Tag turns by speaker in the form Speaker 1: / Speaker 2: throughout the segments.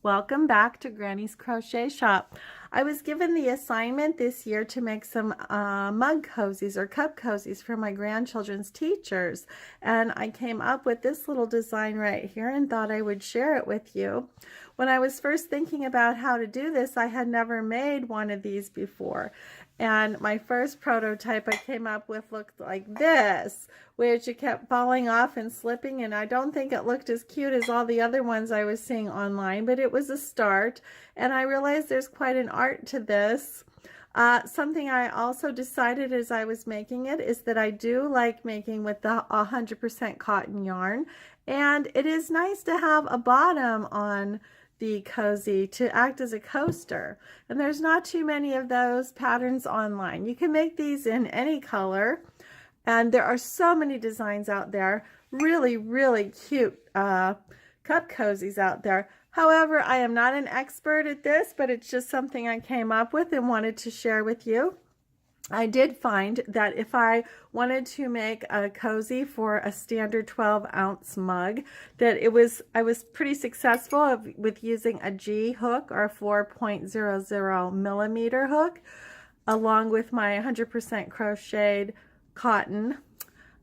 Speaker 1: Welcome back to Granny's Crochet Shop. I was given the assignment this year to make some mug cozies or cup cozies for my grandchildren's teachers, and I came up with this little design right here and thought I would share it with you. When I was first thinking about how to do this, I had never made one of these before, and my first prototype I came up with looked like this, which it kept falling off and slipping, and I don't think it looked as cute as all the other ones I was seeing online, but it was a start, and I realized there's quite an art to this. Something I also decided as I was making it is that I do like making with the 100% cotton yarn, and it is nice to have a bottom on the cozy to act as a coaster, and there's not too many of those patterns online. You can make these in any color, and there are so many designs out there, really cute cup cozies out there. However, I am not an expert at this, but it's just something I came up with and wanted to share with you. I did find that if I wanted to make a cozy for a standard 12-ounce mug, that I was pretty successful with using a G hook or a 4.00 millimeter hook, along with my 100% crocheted cotton.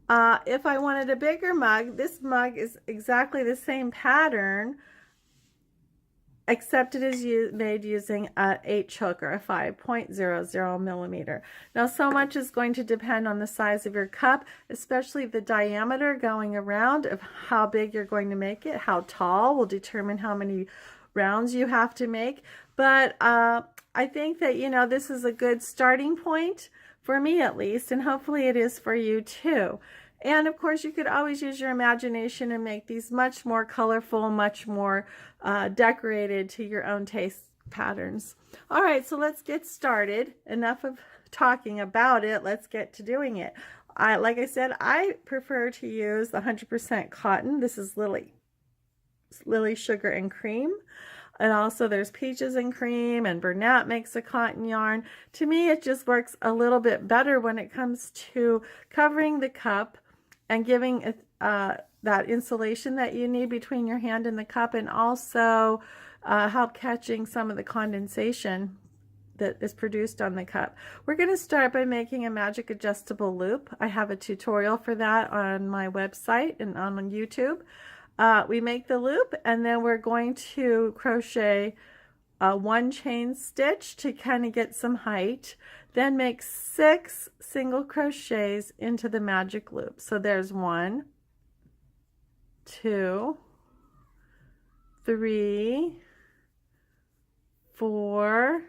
Speaker 1: If I wanted a bigger mug, this mug is exactly the same pattern, except it is made using a H hook or a 5.00 millimeter. Now, so much is going to depend on the size of your cup, especially the diameter going around of how big you're going to make it. How tall will determine how many rounds you have to make. But I think that, this is a good starting point for me at least, and hopefully it is for you too. And of course, you could always use your imagination and make these much more colorful, much more decorated to your own taste patterns. All right, so let's get started. Enough of talking about it. Let's get to doing it. Like I said, I prefer to use the 100% cotton. This is Lily Sugar and Cream. And also there's Peaches and Cream, and Bernat makes a cotton yarn. To me, it just works a little bit better when it comes to covering the cup and giving it that insulation that you need between your hand and the cup, and also help catching some of the condensation that is produced on the cup. We're going to start by making a magic adjustable loop. I have a tutorial for that on my website and on YouTube. We make the loop, and then we're going to crochet one chain stitch to kind of get some height, then make 6 single crochets into the magic loop. So there's 1, 2, 3, 4,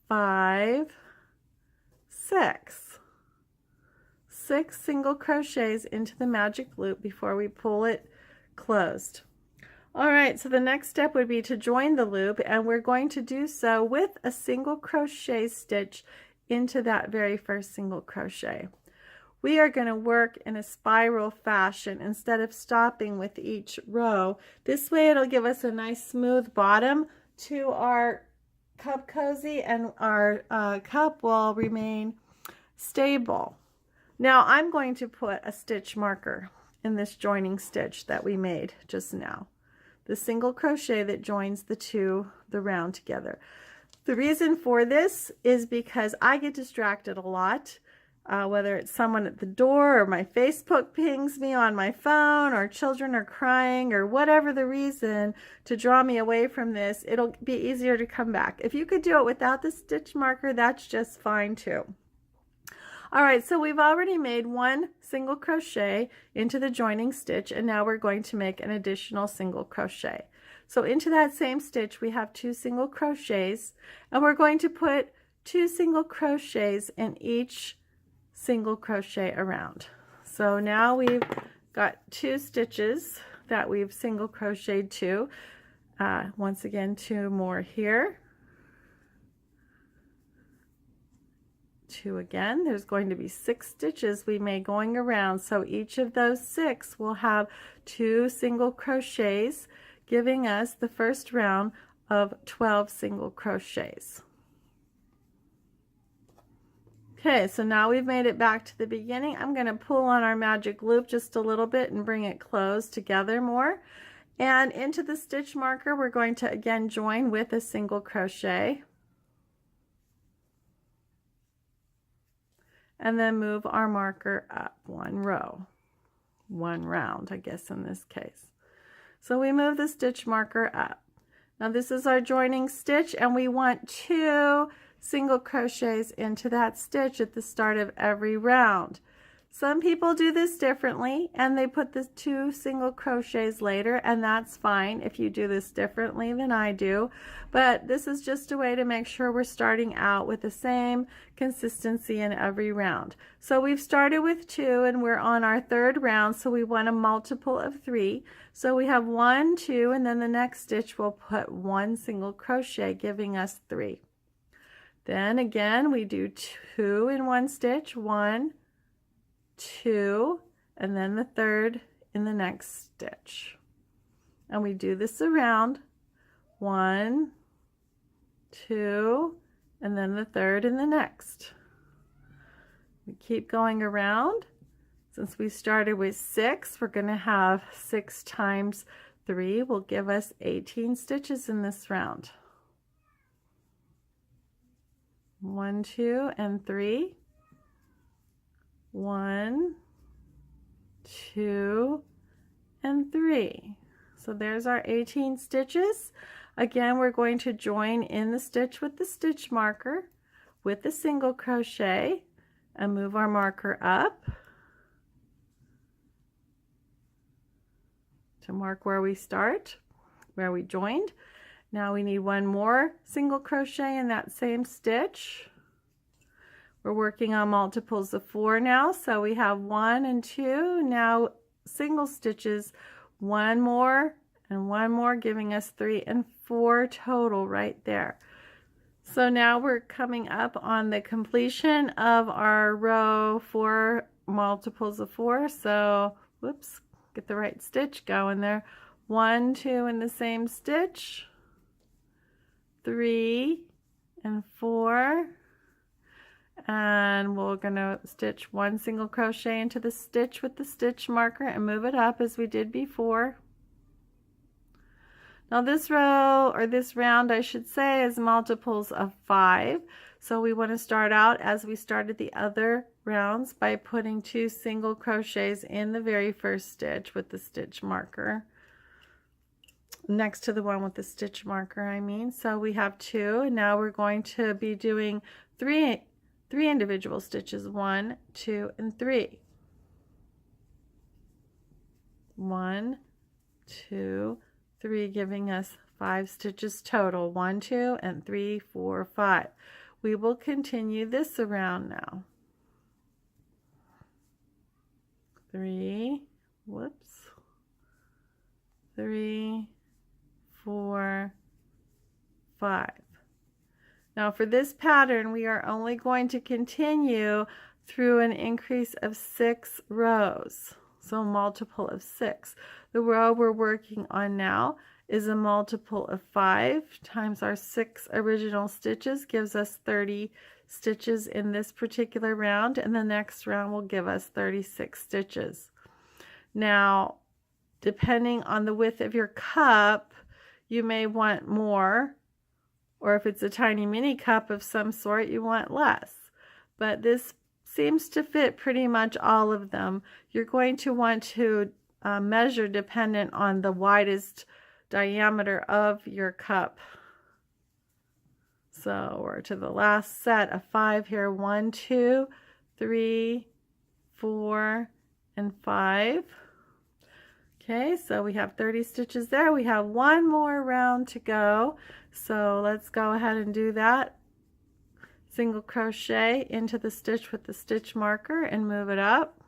Speaker 1: 5, 6. 6 single crochets into the magic loop before we pull it closed. All right, so the next step would be to join the loop, and we're going to do so with a single crochet stitch into that very first single crochet. We are going to work in a spiral fashion instead of stopping with each row. This way it'll give us a nice smooth bottom to our cup cozy, and our cup will remain stable. Now I'm going to put a stitch marker in this joining stitch that we made just now, the single crochet that joins the round together. The reason for this is because I get distracted a lot, whether it's someone at the door, or my Facebook pings me on my phone, or children are crying, or whatever the reason to draw me away from this. It'll be easier to come back. If you could do it without the stitch marker, that's just fine too. All right, so we've already made 1 single crochet into the joining stitch, and now we're going to make an additional single crochet. So into that same stitch, we have 2 single crochets, and we're going to put 2 single crochets in each single crochet around. So now we've got 2 stitches that we've single crocheted 2. Once again, 2 more here. 2 again. There's going to be 6 stitches we made going around, so each of those 6 will have 2 single crochets, giving us the first round of 12 single crochets. Okay, so now we've made it back to the beginning. I'm going to pull on our magic loop just a little bit and bring it closed together more, And into the stitch marker, we're going to again join with a single crochet. And then move our marker up one row, one round, I guess in this case. So we move the stitch marker up. Now this is our joining stitch, and we want 2 single crochets into that stitch at the start of every round. Some people do this differently and they put the 2 single crochets later, and that's fine if you do this differently than I do, but this is just a way to make sure we're starting out with the same consistency in every round. So we've started with 2 and we're on our 3rd round, so we want a multiple of 3. So we have 1, 2, and then the next stitch we'll put 1 single crochet, giving us 3. Then again we do 2 in one stitch, 1, 2, and then the 3rd in the next stitch. And we do this around, 1, 2, and then the 3rd in the next. We keep going around. Since we started with 6, we're going to have 6 times 3 will give us 18 stitches in this round. 1, 2, and 3. 1, 2, and 3. So there's our 18 stitches. Again, we're going to join in the stitch with the stitch marker with the single crochet and move our marker up to mark where we start, where we joined. Now we need 1 more single crochet in that same stitch. We're working on multiples of 4 now, so we have 1 and 2. Now single stitches, 1 more and 1 more, giving us 3 and 4 total right there. So now we're coming up on the completion of our row 4 multiples of 4. So, whoops, get the right stitch going there. 1, 2 in the same stitch, 3 and 4. And we're going to stitch 1 single crochet into the stitch with the stitch marker and move it up as we did before. Now this row, or this round I should say, is multiples of 5. So we want to start out as we started the other rounds by putting 2 single crochets in the very first stitch with the stitch marker. Next to the one with the stitch marker, I mean. So we have 2, and now we're going to be doing 3 individual stitches, 1, 2, and 3. 1, 2, 3, giving us 5 stitches total. 1, 2, and 3, 4, 5. We will continue this around now. 3, whoops, 3, 4, 5. Now for this pattern, we are only going to continue through an increase of 6 rows, so multiple of 6. The row we're working on now is a multiple of 5 times our 6 original stitches, gives us 30 stitches in this particular round, and the next round will give us 36 stitches. Now, depending on the width of your cup, you may want more, or if it's a tiny mini cup of some sort, you want less. But this seems to fit pretty much all of them. You're going to want to measure dependent on the widest diameter of your cup. So we're to the last set of 5 here. 1, 2, 3, 4, and 5. Okay, so we have 30 stitches there. We have 1 more round to go. So let's go ahead and do that. Single crochet into the stitch with the stitch marker and move it up.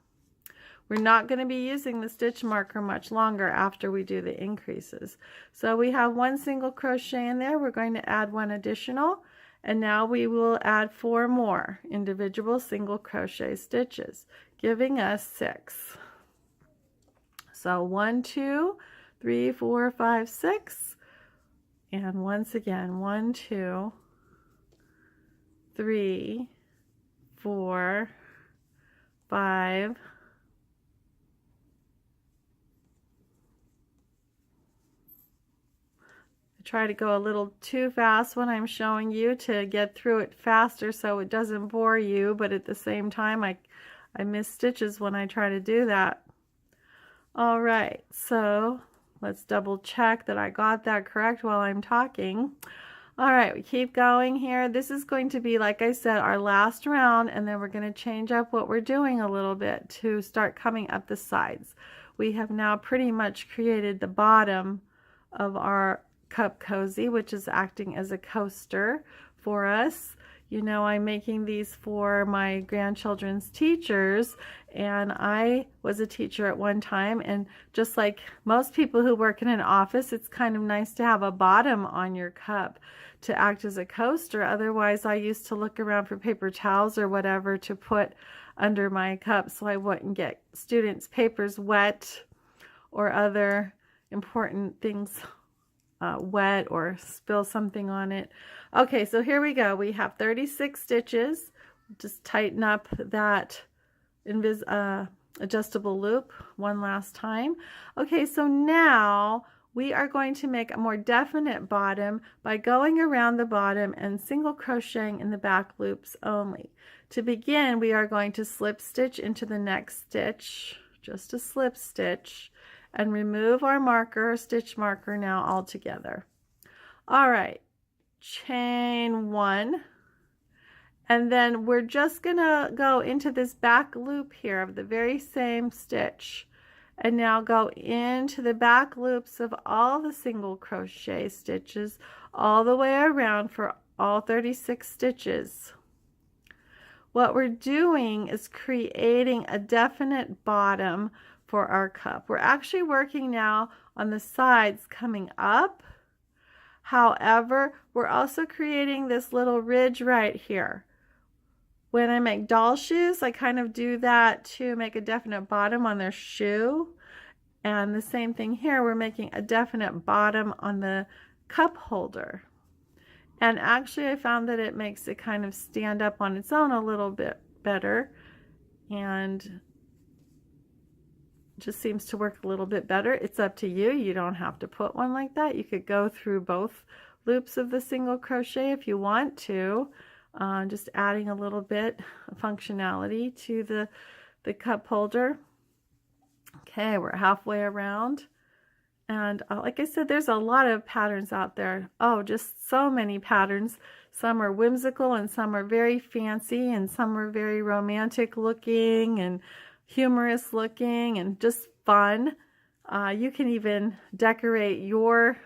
Speaker 1: We're not going to be using the stitch marker much longer after we do the increases. So we have 1 single crochet in there. We're going to add 1 additional, and now we will add 4 more individual single crochet stitches, giving us 6. So 1, 2, 3, 4, 5, 6, and once again 1, 2, 3, 4, 5, try to go a little too fast when I'm showing you to get through it faster so it doesn't bore you, but at the same time I miss stitches when I try to do that. All right, so let's double check that I got that correct while I'm talking. All right, we keep going here. This is going to be, like I said, our last round, and then we're going to change up what we're doing a little bit to start coming up the sides. We have now pretty much created the bottom of our cup cozy, which is acting as a coaster for us. You know, I'm making these for my grandchildren's teachers, and I was a teacher at one time, and just like most people who work in an office, it's kind of nice to have a bottom on your cup to act as a coaster. Otherwise, I used to look around for paper towels or whatever to put under my cup so I wouldn't get students' papers wet or other important things wet or spill something on it. Okay, so here we go. We have 36 stitches. Just tighten up that adjustable loop one last time. Okay, so now we are going to make a more definite bottom by going around the bottom and single crocheting in the back loops only. To begin, we are going to slip stitch into the next stitch, just a slip stitch, and remove our marker, stitch marker now altogether. All right, chain 1, and then we're just gonna go into this back loop here of the very same stitch, and now go into the back loops of all the single crochet stitches all the way around for all 36 stitches. What we're doing is creating a definite bottom for our cup. We're actually working now on the sides coming up. However, we're also creating this little ridge right here. When I make doll shoes, I kind of do that to make a definite bottom on their shoe. And the same thing here, we're making a definite bottom on the cup holder. And actually I found that it makes it kind of stand up on its own a little bit better, and just seems to work a little bit better. It's up to you. You don't have to put one like that. You could go through both loops of the single crochet if you want to, just adding a little bit of functionality to the cup holder. Okay, we're halfway around, and like I said, there's a lot of patterns out there. Oh, just so many patterns. Some are whimsical and some are very fancy, and some are very romantic looking and humorous looking and just fun. You can even decorate your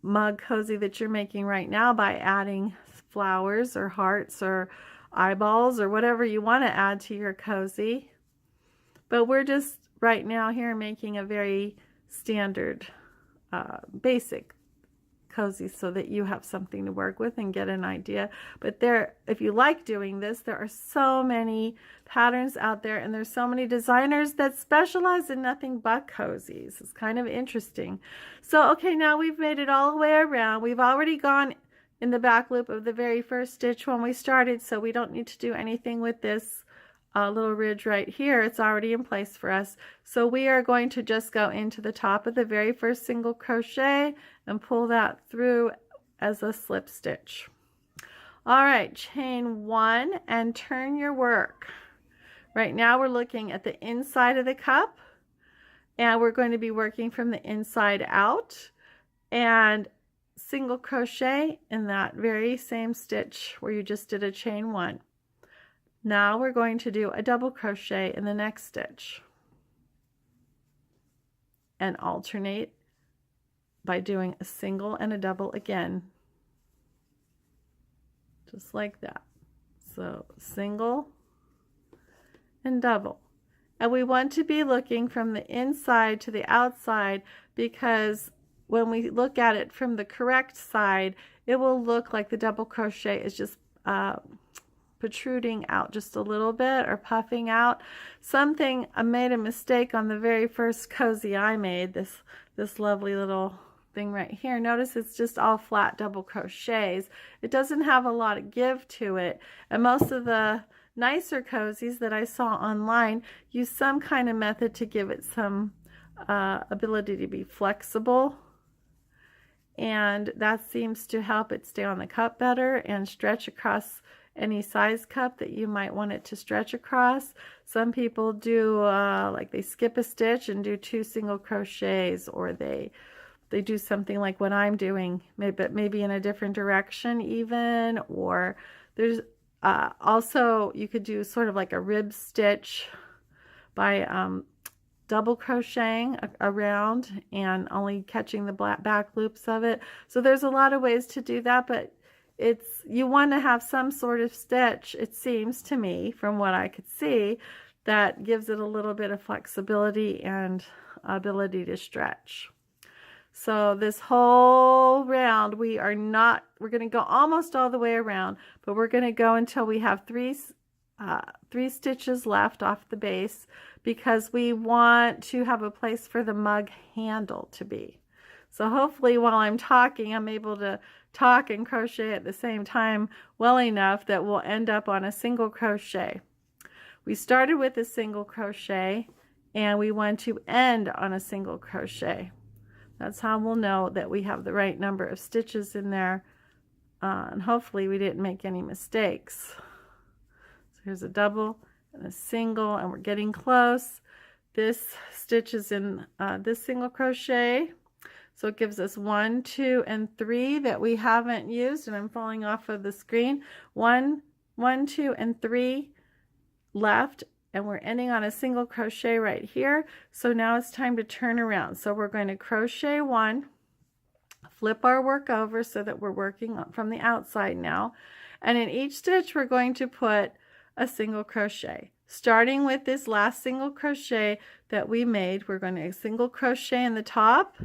Speaker 1: mug cozy that you're making right now by adding flowers or hearts or eyeballs or whatever you want to add to your cozy. But we're just right now here making a very standard basic cozy so that you have something to work with and get an idea. But there, if you like doing this, there are so many patterns out there, and there's so many designers that specialize in nothing but cozies. It's kind of interesting. So okay, now we've made it all the way around. We've already gone in the back loop of the very first stitch when we started, so we don't need to do anything with this little ridge right here. It's already in place for us. So we are going to just go into the top of the very first single crochet and pull that through as a slip stitch. All right, chain 1 and turn your work. Right now we're looking at the inside of the cup, and we're going to be working from the inside out, and single crochet in that very same stitch where you just did a chain 1. Now we're going to do a double crochet in the next stitch and alternate by doing a single and a double again, just like that. So single and double. And we want to be looking from the inside to the outside, because when we look at it from the correct side, it will look like the double crochet is just protruding out just a little bit or puffing out. I made a mistake on the very first cozy I made, this lovely little thing right here. Notice it's just all flat double crochets. It doesn't have a lot of give to it, and most of the nicer cozies that I saw online use some kind of method to give it some ability to be flexible. and that seems to help it stay on the cup better and stretch across any size cup that you might want it to stretch across. Some people do like they skip a stitch and do 2 single crochets, or they do something like what I'm doing, maybe in a different direction even. Or there's also, you could do sort of like a rib stitch by double crocheting around and only catching the back loops of it. So there's a lot of ways to do that, but you want to have some sort of stitch, it seems to me, from what I could see, that gives it a little bit of flexibility and ability to stretch. So this whole round, we're going to go almost all the way around, but we're going to go until we have three stitches left off the base, because we want to have a place for the mug handle to be. So hopefully while I'm talking, I'm able to talk and crochet at the same time well enough that we'll end up on a single crochet. We started with a single crochet and we want to end on a single crochet. That's how we'll know that we have the right number of stitches in there, and hopefully we didn't make any mistakes. So here's a double and a single, and we're getting close. This stitch is in this single crochet, so it gives us 1, 2, and 3 that we haven't used, and I'm falling off of the screen. 1, 2, and 3 left, and we're ending on a single crochet right here. So now it's time to turn around. So we're going to crochet 1, flip our work over so that we're working from the outside now, and in each stitch we're going to put a single crochet. Starting with this last single crochet that we made, we're going to single crochet in the top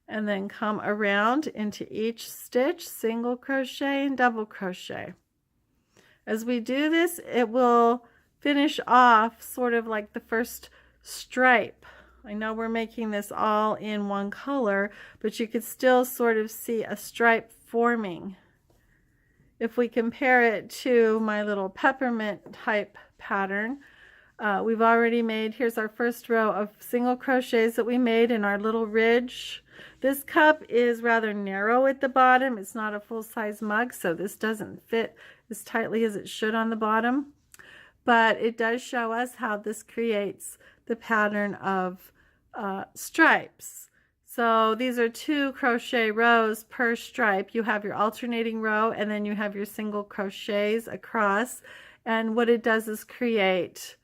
Speaker 1: and then come around into each stitch, single crochet and double crochet. As we do this, it will finish off sort of like the first stripe. I know we're making this all in one color, but you could still sort of see a stripe forming. If we compare it to my little peppermint type pattern, we've already made, here's our first row of single crochets that we made in our little ridge. This cup is rather narrow at the bottom. It's not a full-size mug, so this doesn't fit as tightly as it should on the bottom. But it does show us how this creates the pattern of stripes. So these are 2 crochet rows per stripe. You have your alternating row and then you have your single crochets across. And what it does is create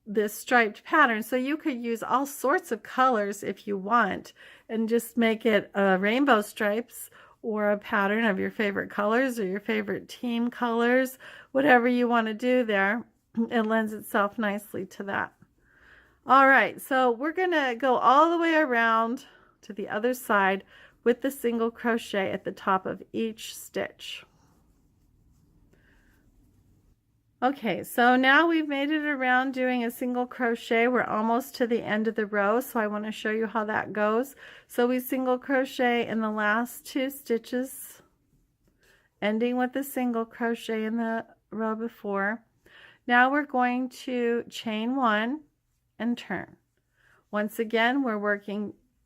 Speaker 1: this striped pattern. So you could use all sorts of colors if you want and just make it rainbow stripes, or a pattern of your favorite colors or your favorite team colors, whatever you want to do there. It lends itself nicely to that. All right, so we're going to go all the way around to the other side with the single crochet at the top of each stitch. Okay, so now we've made it around doing a single crochet. We're almost to the end of the row, so I want to show you how that goes. So we single crochet in the last 2 stitches, ending with a single crochet in the row before. Now we're going to chain 1 and turn. Once again, we're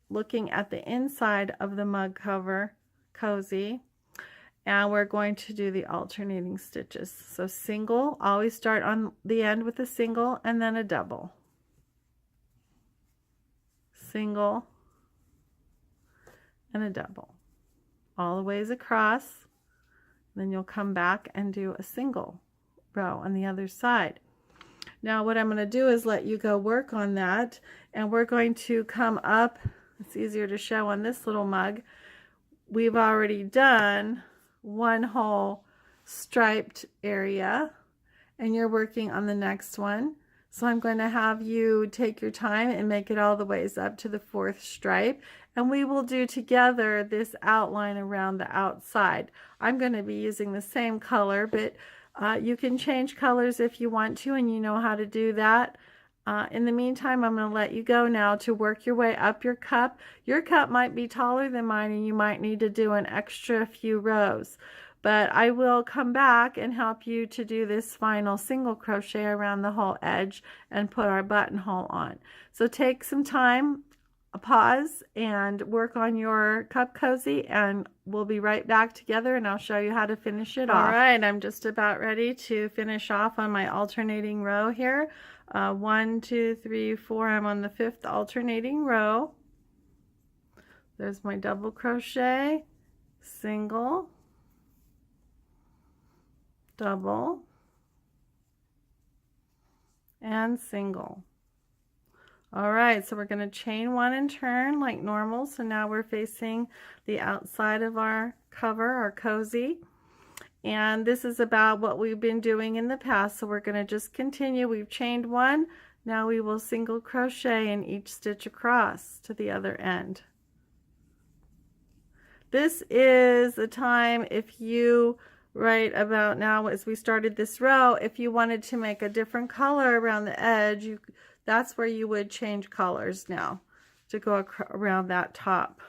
Speaker 1: looking at the inside of the mug cover cozy, and we're going to do the alternating stitches. So single, always start on the end with a single and then a double. Single and a double. All the ways across. Then you'll come back and do a single row on the other side. Now what I'm going to do is let you go work on that, and we're going to come up. It's easier to show on this little mug. We've already done 1 whole striped area, and you're working on the next one. So I'm going to have you take your time and make it all the ways up to the 4th stripe, and we will do together this outline around the outside. I'm going to be using the same color, but you can change colors if you want to, and you know how to do that. In the meantime, I'm going to let you go now to work your way up your cup. Your cup might be taller than mine, and you might need to do an extra few rows. But I will come back and help you to do this final single crochet around the whole edge and put our buttonhole on. So take some time pause and work on your cup cozy, and we'll be right back together and I'll show you how to finish it off. All right, I'm just about ready to finish off on my alternating row here. 1, 2, 3, 4. I'm on the 5th alternating row. There's my double crochet, single, double, and single. All right, so we're going to chain 1 and turn like normal. So now we're facing the outside of our cover, our cozy. And this is about what we've been doing in the past. So we're going to just continue. We've chained 1. Now we will single crochet in each stitch across to the other end. This is the time, if you, right about now as we started this row, if you wanted to make a different color around the edge, that's where you would change colors now to go around that top.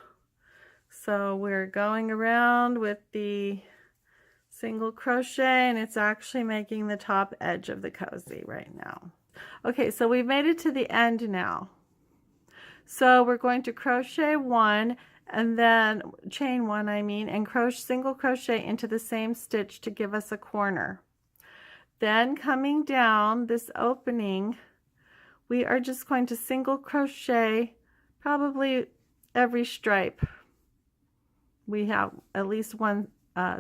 Speaker 1: So we're going around with the single crochet, and it's actually making the top edge of the cozy right now. Okay, so we've made it to the end now. So we're going to crochet 1 and then chain 1, and single crochet into the same stitch to give us a corner. Then coming down this opening, we are just going to single crochet probably every stripe. We have at least 1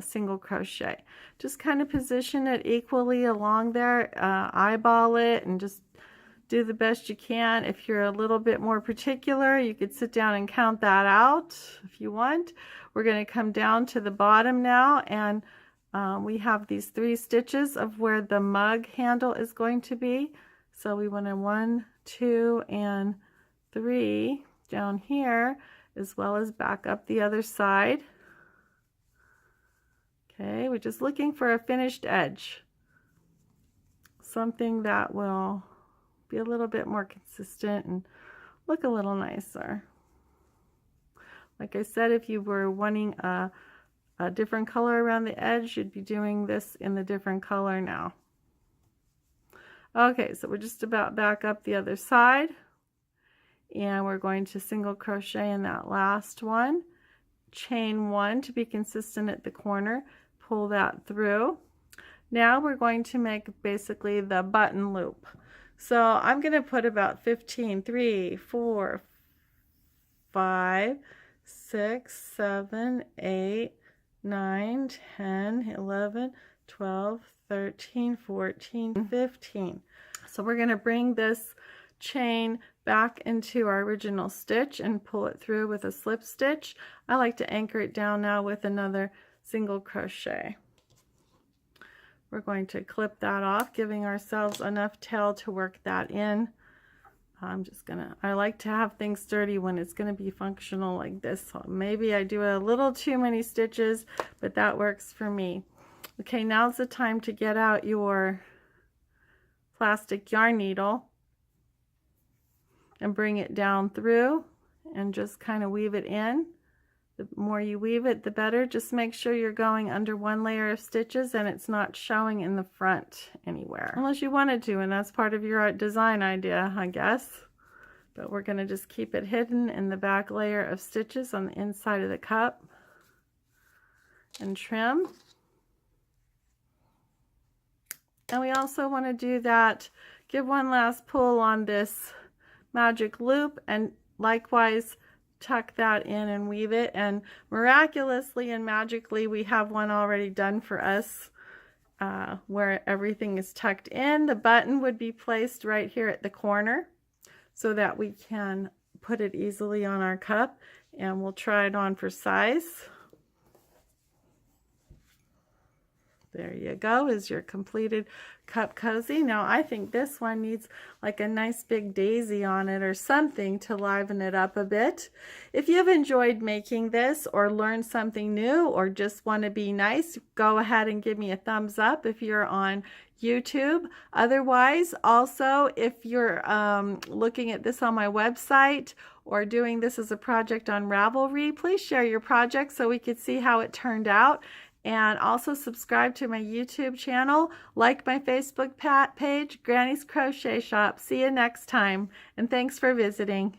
Speaker 1: single crochet. Just kind of position it equally along there, eyeball it, and just do the best you can. If you're a little bit more particular, you could sit down and count that out if you want. We're going to come down to the bottom now, and we have these 3 stitches of where the mug handle is going to be. So we want to 1, 2, and 3 down here, as well as back up the other side. Okay, we're just looking for a finished edge, something that will be a little bit more consistent and look a little nicer. Like I said, if you were wanting a different color around the edge, you'd be doing this in the different color now. Okay, so we're just about back up the other side, and we're going to single crochet in that last one, chain 1 to be consistent at the corner, pull that through. Now we're going to make basically the button loop. So I'm going to put about 15, 3, 4, 5, 6, 7, 8, 9, 10, 11, 12, 13, 14, 15. So we're going to bring this chain back into our original stitch and pull it through with a slip stitch. I like to anchor it down now with another single crochet. We're going to clip that off, giving ourselves enough tail to work that in. I like to have things sturdy when it's going to be functional like this. So maybe I do a little too many stitches, but that works for me. Okay, now's the time to get out your plastic yarn needle and bring it down through and just kind of weave it in. The more you weave it, the better. Just make sure you're going under 1 layer of stitches and it's not showing in the front anywhere. Unless you wanted to, and that's part of your design idea, I guess. But we're going to just keep it hidden in the back layer of stitches on the inside of the cup. And trim. And we also want to do that, give one last pull on this magic loop, and likewise tuck that in and weave it, and miraculously and magically we have one already done for us where everything is tucked in. The button would be placed right here at the corner so that we can put it easily on our cup, and we'll try it on for size. There you go, is your completed cup cozy. Now I think this one needs like a nice big daisy on it or something to liven it up a bit. If you've enjoyed making this or learned something new or just want to be nice, go ahead and give me a thumbs up if you're on YouTube. Otherwise, also, if you're looking at this on my website or doing this as a project on Ravelry, please share your project so we could see how it turned out. And also subscribe to my YouTube channel, like my Facebook page, Granny's Crochet Shop. See you next time, and thanks for visiting.